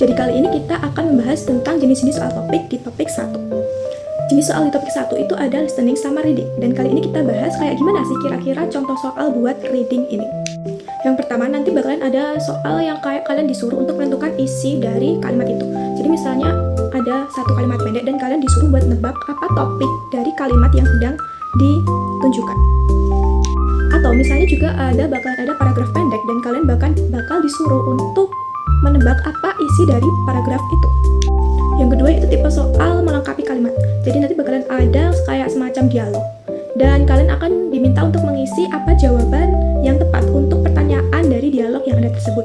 Jadi kali ini kita akan membahas tentang jenis-jenis soal topik di topik 1. Jenis soal di topik 1 itu ada listening sama reading. Dan kali ini kita bahas kayak gimana sih kira-kira contoh soal buat reading ini. Yang pertama nanti bakalan ada soal yang kayak kalian disuruh untuk menentukan isi dari kalimat itu. Jadi misalnya ada satu kalimat pendek dan kalian disuruh buat nebak apa topik dari kalimat yang sedang ditunjukkan. Atau misalnya juga bakalan ada paragraf pendek dan kalian bakal disuruh untuk menebak apa isi dari paragraf itu. Yang kedua itu tipe soal melengkapi kalimat. Jadi nanti bakalan ada kayak semacam dialog. Dan kalian akan diminta untuk mengisi apa jawaban yang tepat untuk pertanyaan dari dialog yang ada tersebut.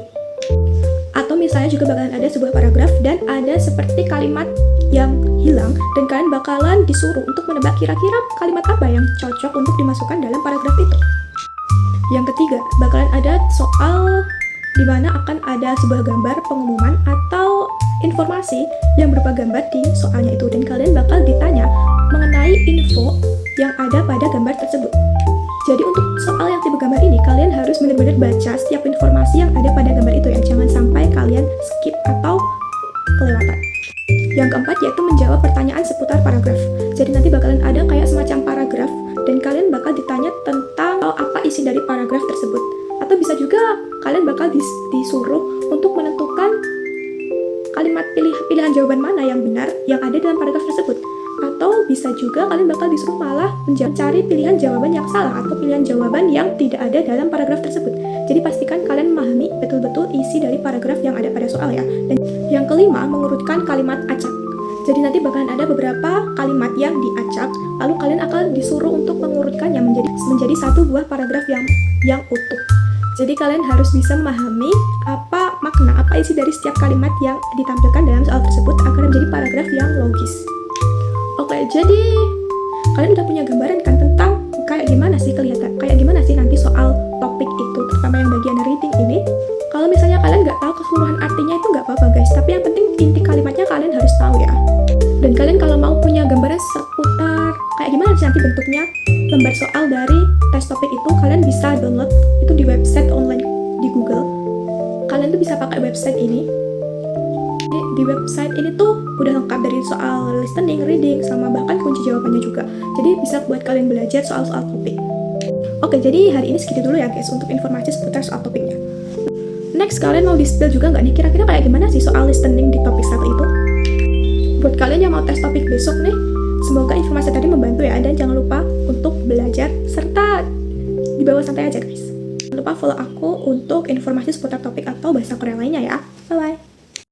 Atau misalnya juga bakalan ada sebuah paragraf dan ada seperti kalimat yang hilang dan kalian bakalan disuruh untuk menebak kira-kira kalimat apa yang cocok untuk dimasukkan dalam paragraf itu. Yang ketiga, bakalan ada soal di mana akan ada sebuah gambar pengumuman atau informasi yang berupa gambar di soalnya itu dan kalian bakal ditanya mengenai info yang ada pada gambar tersebut. Jadi untuk soal yang tipe gambar ini kalian harus benar-benar baca setiap informasi yang ada pada gambar itu ya, jangan sampai kalian skip atau kelewatan. Yang keempat yaitu menjawab pertanyaan seputar paragraf. Jadi nanti bakalan ada kayak semacam paragraf dan kalian bakal ditanya tentang apa isi dari paragraf tersebut. Atau bisa juga kalian bakal disuruh untuk menentukan kalimat pilihan jawaban mana yang benar yang ada dalam paragraf tersebut. Atau bisa juga kalian bakal disuruh malah mencari pilihan jawaban yang salah atau pilihan jawaban yang tidak ada dalam paragraf tersebut. Jadi pastikan kalian memahami betul-betul isi dari paragraf yang ada pada soal ya. Dan yang kelima, mengurutkan kalimat acak. Jadi nanti bakalan ada beberapa kalimat yang diacak, lalu kalian akan disuruh untuk mengurutkannya menjadi satu buah paragraf yang utuh. Jadi kalian harus bisa memahami apa makna, apa isi dari setiap kalimat yang ditampilkan dalam soal tersebut agar menjadi paragraf yang logis. Oke, jadi kalian udah punya gambaran kan tentang kayak gimana sih nanti soal topik itu, terutama yang bagian reading ini. Kalau misalnya kalian nggak tahu keseluruhan artinya itu nggak apa-apa guys, tapi yang penting inti kalimatnya kalian harus tahu ya. Dan kalian kalau mau punya gambaran seputar kayak gimana sih nanti bentuknya lembar soal dari tes topik itu, kalian bisa download itu di website online di Google. Kalian tuh bisa pakai website ini. Di website ini tuh udah lengkap dari soal listening, reading, sama bahkan kunci jawabannya juga. Jadi bisa buat kalian belajar soal-soal topik. Oke, jadi hari ini segitu dulu ya guys untuk informasi seputar soal topiknya. Next, kalian mau di-spill juga nggak nih kira-kira kayak gimana sih soal listening di topik 1 itu? Buat kalian yang mau tes topik besok nih, semoga informasi tadi membantu ya, dan jangan lupa untuk belajar serta dibawa santai aja guys. Jangan lupa follow aku untuk informasi seputar topik atau bahasa Korea lainnya ya. Bye-bye.